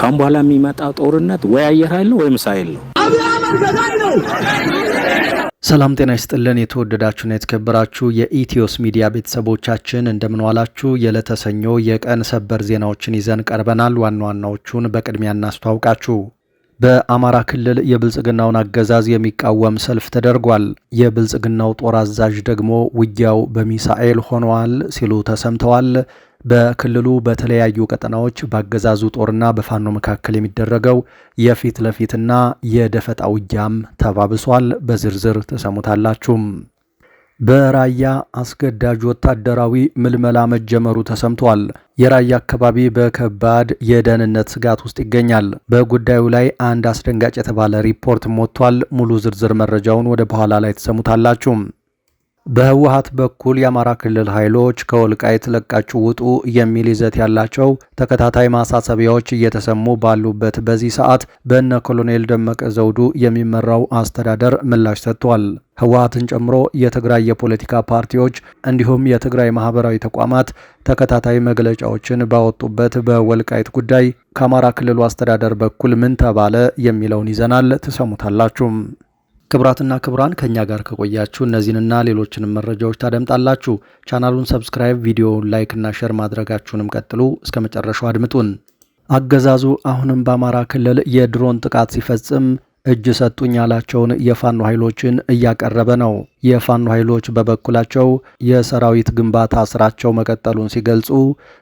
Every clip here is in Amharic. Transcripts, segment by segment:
ካሁን በኋላ የሚመጣ ጦርነት ወይ አየር ኃይል ነው ወይ ሚሳኤል ነው። ሰላም ጤና ይስጥልን። የተወደዳችሁና የተከበራችሁ የኢትዮስ ሚዲያ ቤተሰቦቻችን እንደምን ዋላችሁ? የዕለተ ሰኞ የቀን ሰበር ዜናዎችን ይዘን ቀርበናል። ዋና ዋናዎቹን በቅድሚያ እናስተዋውቃችሁ። በአማራ ክልል የብልጽግናውን አገዛዝ የሚቃወም ሰልፍ ተደርጓል። የብልጽግናው ጦር አዛዥ ደግሞ ውጊያው በሚሳኤል ሆኗል ሲሉ ተሰምተዋል። በክልሉ በተለያዩ ቀጠናዎች በአገዛዙ ጦርና በፋኖ መካከል የሚደረገው የፊት ለፊትና የደፈጣ ውጊያም ተባብሷል። በዝርዝር ተሰሙታላችሁ። በራያ አስገዳጅ ወታደራዊ ምልመላ መጀመሩ ተሰምቷል። የራያ አካባቢ በከባድ የደህንነት ስጋት ውስጥ ይገኛል። በጉዳዩ ላይ አንድ አስደንጋጭ የተባለ ሪፖርት ሞቷል። ሙሉ ዝርዝር መረጃውን ወደ በኋላ ላይ ተሰሙታላችሁ። በህወሓት በኩል የአማራ ክልል ኃይሎች ከወልቃይት ለቃችሁ ውጡ የሚል ይዘት ያላቸው ተከታታይ ማሳሰቢያዎች እየተሰሙ ባሉበት በዚህ ሰዓት በእነ ኮሎኔል ደመቀ ዘውዱ የሚመራው አስተዳደር ምላሽ ሰጥቷል። ህወሓትን ጨምሮ የትግራይ የፖለቲካ ፓርቲዎች እንዲሁም የትግራይ ማህበራዊ ተቋማት ተከታታይ መግለጫዎችን ባወጡበት በወልቃይት ጉዳይ ከአማራ ክልሉ አስተዳደር በኩል ምን ተባለ የሚለውን ይዘናል፣ ትሰሙታላችሁ። ክቡራትና ክቡራን ከኛ ጋር ከቆያችሁ እነዚህንና ሌሎችንም መረጃዎች ታደምጣላችሁ። ቻናሉን ሰብስክራይብ፣ ቪዲዮውን ላይክ እና ሼር ማድረጋችሁንም ቀጥሉ። እስከ መጨረሻው አድምጡን። አገዛዙ አሁንም በአማራ ክልል የድሮን ጥቃት ሲፈጽም እጅ ሰጡኝ ያላቸውን የፋኖ ኃይሎችን እያቀረበ ነው። የፋኖ ኃይሎች በበኩላቸው የሰራዊት ግንባታ ስራቸው መቀጠሉን ሲገልጹ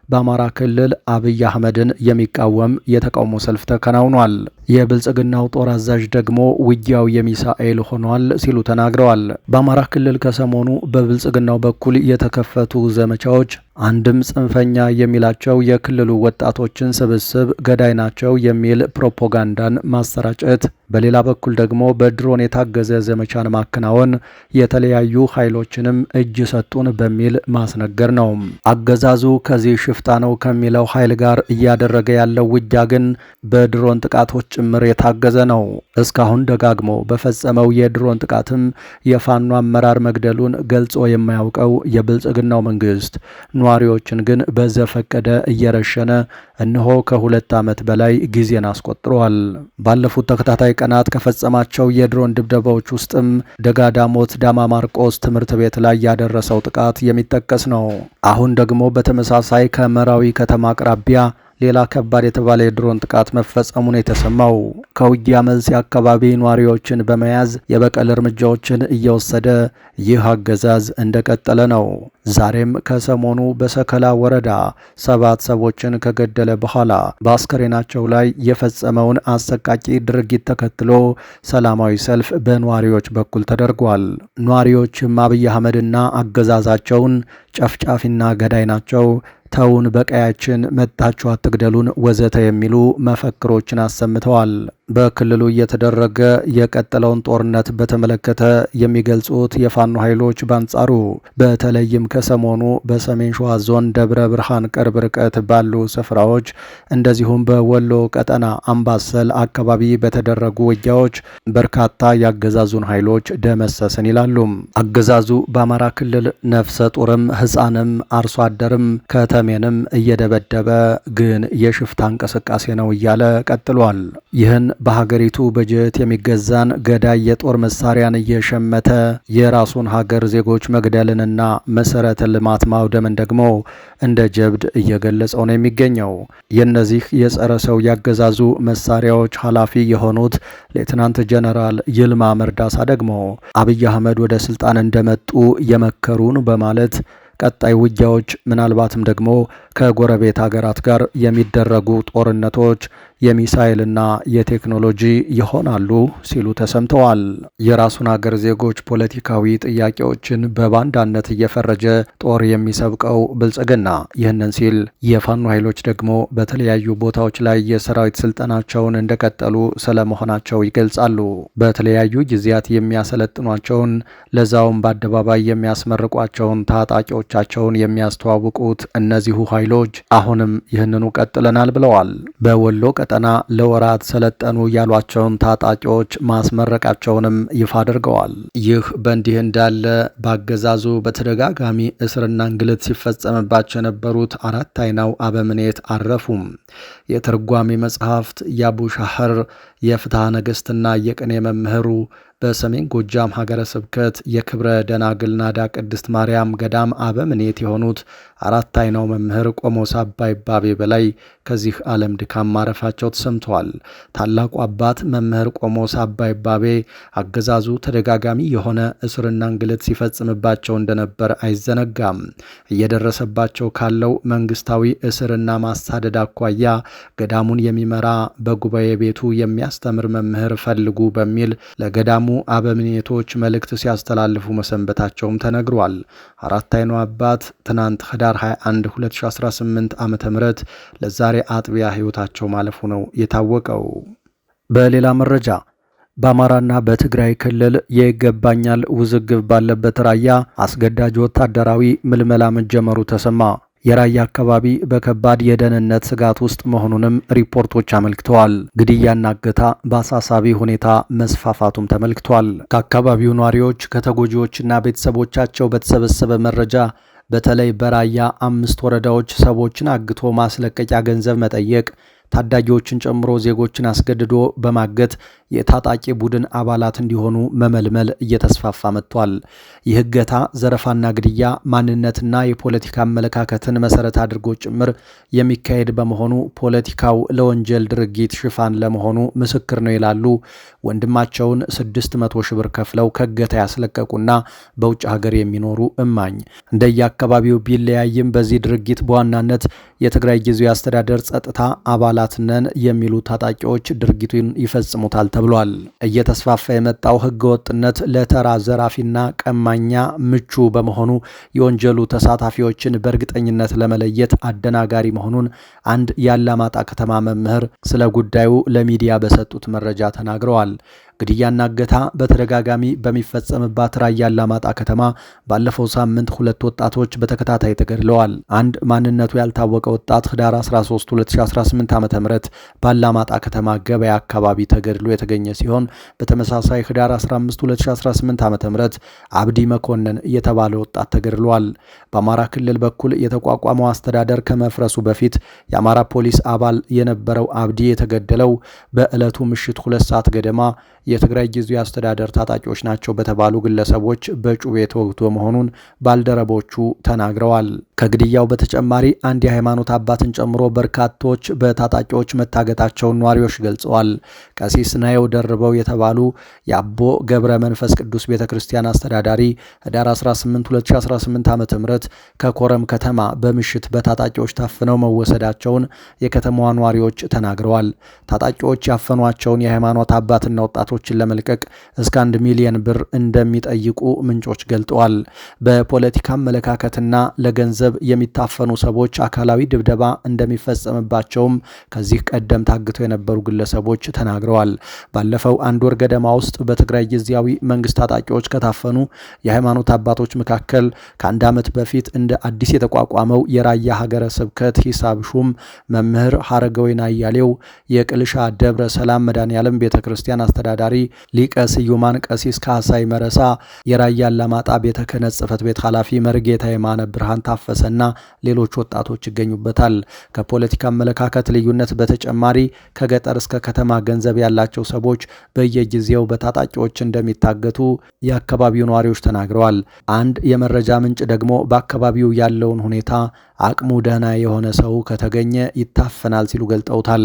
በአማራ ክልል አብይ አህመድን የሚቃወም የተቃውሞ ሰልፍ ተከናውኗል። የብልጽግናው ጦር አዛዥ ደግሞ ውጊያው የሚሳኤል ሆኗል ሲሉ ተናግረዋል። በአማራ ክልል ከሰሞኑ በብልጽግናው በኩል የተከፈቱ ዘመቻዎች አንድም ጽንፈኛ የሚላቸው የክልሉ ወጣቶችን ስብስብ ገዳይ ናቸው የሚል ፕሮፓጋንዳን ማሰራጨት፣ በሌላ በኩል ደግሞ በድሮን የታገዘ ዘመቻን ማከናወን የተለያዩ ኃይሎችንም እጅ ሰጡን በሚል ማስነገር ነው። አገዛዙ ከዚህ ሽፍታ ነው ከሚለው ኃይል ጋር እያደረገ ያለው ውጊያ ግን በድሮን ጥቃቶች ጭምር የታገዘ ነው። እስካሁን ደጋግሞ በፈጸመው የድሮን ጥቃትም የፋኖ አመራር መግደሉን ገልጾ የማያውቀው የብልጽግናው መንግስት ነዋሪዎችን ግን በዘፈቀደ እየረሸነ እነሆ ከ2 ዓመት በላይ ጊዜን አስቆጥሯል። ባለፉት ተከታታይ ቀናት ከፈጸማቸው የድሮን ድብደባዎች ውስጥም ደጋዳሞት ዳማ ማርቆስ ትምህርት ቤት ላይ ያደረሰው ጥቃት የሚጠቀስ ነው። አሁን ደግሞ በተመሳሳይ ከመራዊ ከተማ አቅራቢያ ሌላ ከባድ የተባለ የድሮን ጥቃት መፈጸሙን የተሰማው ከውጊያ መልስ የአካባቢ ነዋሪዎችን በመያዝ የበቀል እርምጃዎችን እየወሰደ ይህ አገዛዝ እንደቀጠለ ነው። ዛሬም ከሰሞኑ በሰከላ ወረዳ 7 ሰዎችን ከገደለ በኋላ በአስከሬናቸው ላይ የፈጸመውን አሰቃቂ ድርጊት ተከትሎ ሰላማዊ ሰልፍ በነዋሪዎች በኩል ተደርጓል። ነዋሪዎችም አብይ አህመድና አገዛዛቸውን ጨፍጫፊና ገዳይ ናቸው፣ ተውን፣ በቀያችን መጣችሁ አትግደሉን፣ ወዘተ የሚሉ መፈክሮችን አሰምተዋል። በክልሉ እየተደረገ የቀጠለውን ጦርነት በተመለከተ የሚገልጹት የፋኖ ኃይሎች በአንጻሩ በተለይም ከሰሞኑ በሰሜን ሸዋ ዞን ደብረ ብርሃን ቅርብ ርቀት ባሉ ስፍራዎች እንደዚሁም በወሎ ቀጠና አምባሰል አካባቢ በተደረጉ ውጊያዎች በርካታ የአገዛዙን ኃይሎች ደመሰስን ይላሉ። አገዛዙ በአማራ ክልል ነፍሰ ጡርም ሕፃንም አርሶ አደርም ከተሜንም እየደበደበ ግን የሽፍታ እንቅስቃሴ ነው እያለ ቀጥሏል። ይህን በሀገሪቱ በጀት የሚገዛን ገዳይ የጦር መሳሪያን እየሸመተ የራሱን ሀገር ዜጎች መግደልንና መሰረተ ልማት ማውደምን ደግሞ እንደ ጀብድ እየገለጸው ነው የሚገኘው። የእነዚህ የጸረ ሰው ያገዛዙ መሳሪያዎች ኃላፊ የሆኑት ሌትናንት ጀነራል ይልማ መርዳሳ ደግሞ አብይ አህመድ ወደ ስልጣን እንደመጡ የመከሩን በማለት ቀጣይ ውጊያዎች ምናልባትም ደግሞ ከጎረቤት ሀገራት ጋር የሚደረጉ ጦርነቶች የሚሳኤልና የቴክኖሎጂ ይሆናሉ ሲሉ ተሰምተዋል። የራሱን ሀገር ዜጎች ፖለቲካዊ ጥያቄዎችን በባንዳነት እየፈረጀ ጦር የሚሰብቀው ብልጽግና ይህንን ሲል፣ የፋኖ ኃይሎች ደግሞ በተለያዩ ቦታዎች ላይ የሰራዊት ስልጠናቸውን እንደቀጠሉ ስለመሆናቸው ይገልጻሉ። በተለያዩ ጊዜያት የሚያሰለጥኗቸውን ለዛውም በአደባባይ የሚያስመርቋቸውን ታጣቂዎቻቸውን የሚያስተዋውቁት እነዚሁ ኃይሎች ኃይሎች አሁንም ይህንኑ ቀጥለናል ብለዋል። በወሎ ቀጠና ለወራት ሰለጠኑ ያሏቸውን ታጣቂዎች ማስመረቃቸውንም ይፋ አድርገዋል። ይህ በእንዲህ እንዳለ በአገዛዙ በተደጋጋሚ እስርና እንግልት ሲፈጸምባቸው የነበሩት አራት አይናው አበምኔት አረፉም። የትርጓሜ መጽሐፍት የአቡሻህር የፍትሐ ነገሥትና የቅኔ መምህሩ በሰሜን ጎጃም ሀገረ ስብከት የክብረ ደናግል ናዳ ቅድስት ማርያም ገዳም አበምኔት የሆኑት አራት አይናው መምህር ቆሞስ አባ ይባቤ በላይ ከዚህ ዓለም ድካም ማረፋቸው ተሰምተዋል። ታላቁ አባት መምህር ቆሞስ አባ ይባቤ አገዛዙ ተደጋጋሚ የሆነ እስርና እንግልት ሲፈጽምባቸው እንደነበር አይዘነጋም። እየደረሰባቸው ካለው መንግስታዊ እስርና ማሳደድ አኳያ ገዳሙን የሚመራ በጉባኤ ቤቱ የሚያስተምር መምህር ፈልጉ በሚል ለገዳሙ አበምኔቶች መልእክት ሲያስተላልፉ መሰንበታቸውም ተነግሯል። አራት አይናው አባት ትናንት ህዳር 21 2018 ዓ.ም ለዛሬ አጥቢያ ህይወታቸው ማለፉ ነው የታወቀው። በሌላ መረጃ በአማራና በትግራይ ክልል የይገባኛል ውዝግብ ባለበት ራያ አስገዳጅ ወታደራዊ ምልመላ መጀመሩ ተሰማ። የራያ አካባቢ በከባድ የደህንነት ስጋት ውስጥ መሆኑንም ሪፖርቶች አመልክተዋል። ግድያና እገታ በአሳሳቢ ሁኔታ መስፋፋቱም ተመልክቷል። ከአካባቢው ነዋሪዎች ከተጎጂዎችና ቤተሰቦቻቸው በተሰበሰበ መረጃ በተለይ በራያ 5 ወረዳዎች ሰዎችን አግቶ ማስለቀቂያ ገንዘብ መጠየቅ፣ ታዳጊዎችን ጨምሮ ዜጎችን አስገድዶ በማገት የታጣቂ ቡድን አባላት እንዲሆኑ መመልመል እየተስፋፋ መጥቷል። ይህ እገታ፣ ዘረፋና ግድያ ማንነትና የፖለቲካ አመለካከትን መሰረት አድርጎ ጭምር የሚካሄድ በመሆኑ ፖለቲካው ለወንጀል ድርጊት ሽፋን ለመሆኑ ምስክር ነው ይላሉ ወንድማቸውን 600 ሺህ ብር ከፍለው ከእገታ ያስለቀቁና በውጭ ሀገር የሚኖሩ እማኝ። እንደየአካባቢው ቢለያይም በዚህ ድርጊት በዋናነት የትግራይ ጊዜያዊ አስተዳደር ጸጥታ አባላት ነን የሚሉ ታጣቂዎች ድርጊቱን ይፈጽሙታል ተብሏል። እየተስፋፋ የመጣው ህገወጥነት ለተራ ዘራፊና ቀማኛ ምቹ በመሆኑ የወንጀሉ ተሳታፊዎችን በእርግጠኝነት ለመለየት አደናጋሪ መሆኑን አንድ የአላማጣ ከተማ መምህር ስለ ጉዳዩ ለሚዲያ በሰጡት መረጃ ተናግረዋል። ግድያና እገታ በተደጋጋሚ በሚፈጸምባት ራያ አላማጣ ከተማ ባለፈው ሳምንት 2 ወጣቶች በተከታታይ ተገድለዋል። አንድ ማንነቱ ያልታወቀ ወጣት ህዳር 13 2018 ዓ.ም በአላማጣ ከተማ ገበያ አካባቢ ተገድሎ የተገኘ ሲሆን በተመሳሳይ ህዳር 15 2018 ዓ.ም አብዲ መኮንን የተባለ ወጣት ተገድሏል። በአማራ ክልል በኩል የተቋቋመው አስተዳደር ከመፍረሱ በፊት የአማራ ፖሊስ አባል የነበረው አብዲ የተገደለው በዕለቱ ምሽት 2 ሰዓት ገደማ የትግራይ ጊዜያዊ አስተዳደር ታጣቂዎች ናቸው በተባሉ ግለሰቦች በጩቤ ተወግቶ መሆኑን ባልደረቦቹ ተናግረዋል። ከግድያው በተጨማሪ አንድ የሃይማኖት አባትን ጨምሮ በርካቶች በታጣቂዎች መታገታቸውን ነዋሪዎች ገልጸዋል። ቀሲስ ናየው ደርበው የተባሉ የአቦ ገብረ መንፈስ ቅዱስ ቤተክርስቲያን አስተዳዳሪ ህዳር 18 2018 ዓ.ም ከኮረም ከተማ በምሽት በታጣቂዎች ታፍነው መወሰዳቸውን የከተማዋ ነዋሪዎች ተናግረዋል። ታጣቂዎች ያፈኗቸውን የሃይማኖት አባትና ወጣቶችን ለመልቀቅ እስከ 1 ሚሊዮን ብር እንደሚጠይቁ ምንጮች ገልጠዋል። በፖለቲካ አመለካከትና ለገንዘብ የሚታፈኑ ሰዎች አካላዊ ድብደባ እንደሚፈጸምባቸውም ከዚህ ቀደም ታግተው የነበሩ ግለሰቦች ተናግረዋል። ባለፈው 1 ወር ገደማ ውስጥ በትግራይ ጊዜያዊ መንግስት ታጣቂዎች ከታፈኑ የሃይማኖት አባቶች መካከል ከ1 ዓመት በፊት እንደ አዲስ የተቋቋመው የራያ ሀገረ ስብከት ሂሳብ ሹም መምህር ሀረገወይን አያሌው፣ የቅልሻ ደብረ ሰላም መድኃኔዓለም ቤተክርስቲያን አስተዳዳሪ ሊቀ ስዩማን ቀሲስ ካሳይ መረሳ፣ የራያ አላማጣ ቤተ ክህነት ጽሕፈት ቤት ኃላፊ መርጌታ የማነ ብርሃን ታፈሰና ሌሎች ወጣቶች ይገኙበታል። ከፖለቲካ አመለካከት ልዩነት በተጨማሪ ከገጠር እስከ ከተማ ገንዘብ ያላቸው ሰዎች በየጊዜው በታጣቂዎች እንደሚታገቱ የአካባቢው ነዋሪዎች ተናግረዋል። አንድ የመረጃ ምንጭ ደግሞ በአካባቢው ያለውን ሁኔታ አቅሙ ደህና የሆነ ሰው ከተገኘ ይታፈናል ሲሉ ገልጠውታል።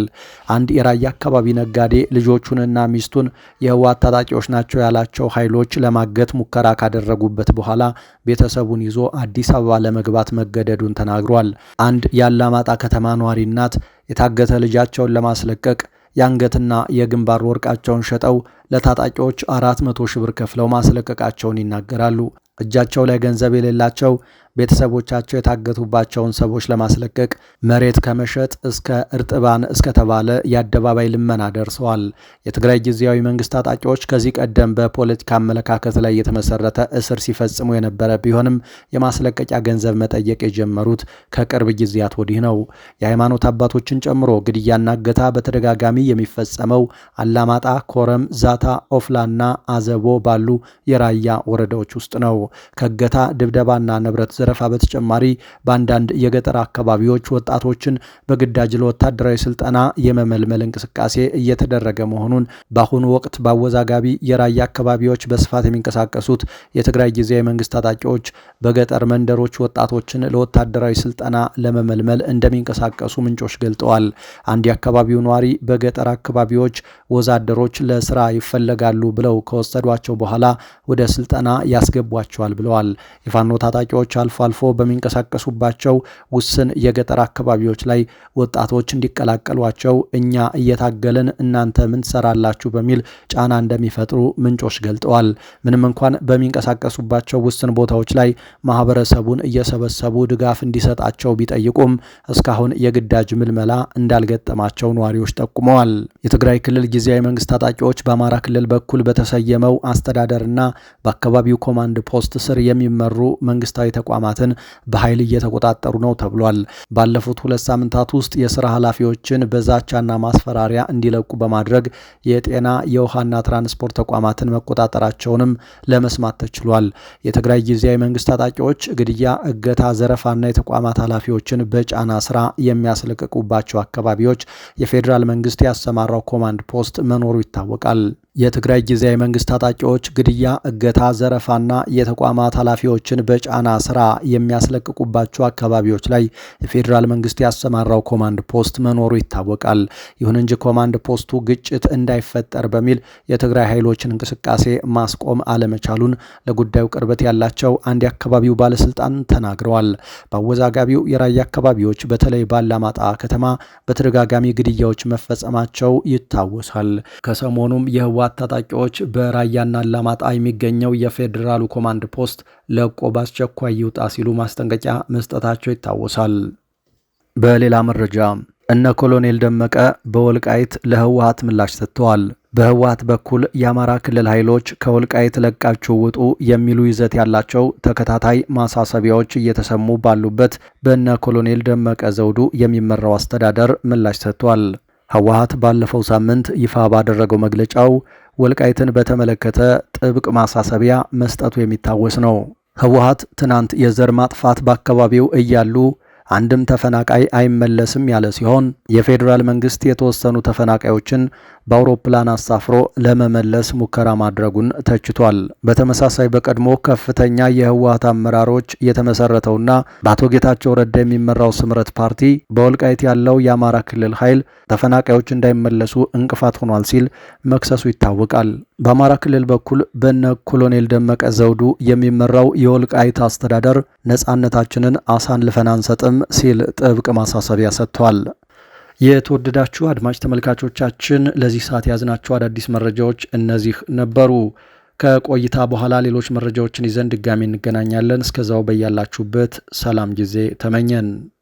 አንድ የራያ አካባቢ ነጋዴ ልጆቹንና ሚስቱን የህወሓት ታጣቂዎች ናቸው ያላቸው ኃይሎች ለማገት ሙከራ ካደረጉበት በኋላ ቤተሰቡን ይዞ አዲስ አበባ ለመግባት መገደዱን ተናግሯል። አንድ የአላማጣ ከተማ ነዋሪ እናት የታገተ ልጃቸውን ለማስለቀቅ የአንገትና የግንባር ወርቃቸውን ሸጠው ለታጣቂዎች 400 ሺህ ብር ከፍለው ማስለቀቃቸውን ይናገራሉ። እጃቸው ላይ ገንዘብ የሌላቸው ቤተሰቦቻቸው የታገቱባቸውን ሰዎች ለማስለቀቅ መሬት ከመሸጥ እስከ እርጥባን እስከተባለ የአደባባይ ልመና ደርሰዋል። የትግራይ ጊዜያዊ መንግስት ታጣቂዎች ከዚህ ቀደም በፖለቲካ አመለካከት ላይ የተመሰረተ እስር ሲፈጽሙ የነበረ ቢሆንም የማስለቀቂያ ገንዘብ መጠየቅ የጀመሩት ከቅርብ ጊዜያት ወዲህ ነው። የሃይማኖት አባቶችን ጨምሮ ግድያና እገታ በተደጋጋሚ የሚፈጸመው አላማጣ፣ ኮረም፣ ዛታ፣ ኦፍላና አዘቦ ባሉ የራያ ወረዳዎች ውስጥ ነው። ከእገታ ድብደባና ንብረት ዘረፋ በተጨማሪ በአንዳንድ የገጠር አካባቢዎች ወጣቶችን በግዳጅ ለወታደራዊ ስልጠና የመመልመል እንቅስቃሴ እየተደረገ መሆኑን በአሁኑ ወቅት በአወዛጋቢ የራያ አካባቢዎች በስፋት የሚንቀሳቀሱት የትግራይ ጊዜያዊ መንግስት ታጣቂዎች በገጠር መንደሮች ወጣቶችን ለወታደራዊ ስልጠና ለመመልመል እንደሚንቀሳቀሱ ምንጮች ገልጠዋል። አንድ የአካባቢው ነዋሪ በገጠር አካባቢዎች ወዛደሮች ለስራ ይፈለጋሉ ብለው ከወሰዷቸው በኋላ ወደ ስልጠና ያስገቧቸዋል ብለዋል። የፋኖ ታጣቂዎች አልፎ አልፎ በሚንቀሳቀሱባቸው ውስን የገጠር አካባቢዎች ላይ ወጣቶች እንዲቀላቀሏቸው እኛ እየታገልን እናንተ ምን ትሰራላችሁ በሚል ጫና እንደሚፈጥሩ ምንጮች ገልጠዋል። ምንም እንኳን በሚንቀሳቀሱባቸው ውስን ቦታዎች ላይ ማህበረሰቡን እየሰበሰቡ ድጋፍ እንዲሰጣቸው ቢጠይቁም እስካሁን የግዳጅ ምልመላ እንዳልገጠማቸው ነዋሪዎች ጠቁመዋል። የትግራይ ክልል ጊዜያዊ መንግስት ታጣቂዎች በአማራ ክልል በኩል በተሰየመው አስተዳደርና በአካባቢው ኮማንድ ፖስት ስር የሚመሩ መንግስታዊ ተቋማትን በኃይል እየተቆጣጠሩ ነው ተብሏል። ባለፉት 2 ሳምንታት ውስጥ የስራ ኃላፊዎችን በዛቻና ማስፈራሪያ እንዲለቁ በማድረግ የጤና የውሃና ትራንስፖርት ተቋማትን መቆጣጠራቸውንም ለመስማት ተችሏል። የትግራይ ጊዜያዊ መንግስት ታጣቂዎች ግድያ፣ እገታ፣ ዘረፋና የተቋማት ኃላፊዎችን በጫና ስራ የሚያስለቅቁባቸው አካባቢዎች የፌዴራል መንግስት ያሰማራው ኮማንድ ፖስት መኖሩ ይታወቃል። የትግራይ ጊዜያዊ መንግስት ታጣቂዎች ግድያ፣ እገታ፣ ዘረፋና የተቋማት ኃላፊዎችን በጫና ስራ የሚያስለቅቁባቸው አካባቢዎች ላይ የፌዴራል መንግስት ያሰማራው ኮማንድ ፖስት መኖሩ ይታወቃል። ይሁን እንጂ ኮማንድ ፖስቱ ግጭት እንዳይፈጠር በሚል የትግራይ ኃይሎችን እንቅስቃሴ ማስቆም አለመቻሉን ለጉዳዩ ቅርበት ያላቸው አንድ የአካባቢው ባለስልጣን ተናግረዋል። በአወዛጋቢው የራያ አካባቢዎች በተለይ ባላማጣ ከተማ በተደጋጋሚ ግድያዎች መፈጸማቸው ይታወሳል። ከሰሞኑም የህወሓት ታጣቂዎች በራያና አላማጣ የሚገኘው የፌዴራሉ ኮማንድ ፖስት ለቆ በአስቸኳይ ይውጣ ሲሉ ማስጠንቀቂያ መስጠታቸው ይታወሳል። በሌላ መረጃ እነ ኮሎኔል ደመቀ በወልቃይት ለህወሓት ምላሽ ሰጥተዋል። በህወሓት በኩል የአማራ ክልል ኃይሎች ከወልቃይት ለቃችሁ ውጡ የሚሉ ይዘት ያላቸው ተከታታይ ማሳሰቢያዎች እየተሰሙ ባሉበት በእነ ኮሎኔል ደመቀ ዘውዱ የሚመራው አስተዳደር ምላሽ ሰጥቷል። ህወሓት ባለፈው ሳምንት ይፋ ባደረገው መግለጫው ወልቃይትን በተመለከተ ጥብቅ ማሳሰቢያ መስጠቱ የሚታወስ ነው። ህወሓት ትናንት የዘር ማጥፋት በአካባቢው እያሉ አንድም ተፈናቃይ አይመለስም ያለ ሲሆን የፌዴራል መንግስት የተወሰኑ ተፈናቃዮችን በአውሮፕላን አሳፍሮ ለመመለስ ሙከራ ማድረጉን ተችቷል። በተመሳሳይ በቀድሞ ከፍተኛ የህወሓት አመራሮች የተመሰረተውና በአቶ ጌታቸው ረዳ የሚመራው ስምረት ፓርቲ በወልቃይት ያለው የአማራ ክልል ኃይል ተፈናቃዮች እንዳይመለሱ እንቅፋት ሆኗል ሲል መክሰሱ ይታወቃል። በአማራ ክልል በኩል በነ ኮሎኔል ደመቀ ዘውዱ የሚመራው የወልቃይት አስተዳደር ነጻነታችንን አሳልፈን አንሰጥም ሲል ጥብቅ ማሳሰቢያ ሰጥቷል። የተወደዳችሁ አድማጭ ተመልካቾቻችን ለዚህ ሰዓት ያዝናቸው አዳዲስ መረጃዎች እነዚህ ነበሩ። ከቆይታ በኋላ ሌሎች መረጃዎችን ይዘን ድጋሚ እንገናኛለን። እስከዛው በያላችሁበት ሰላም ጊዜ ተመኘን።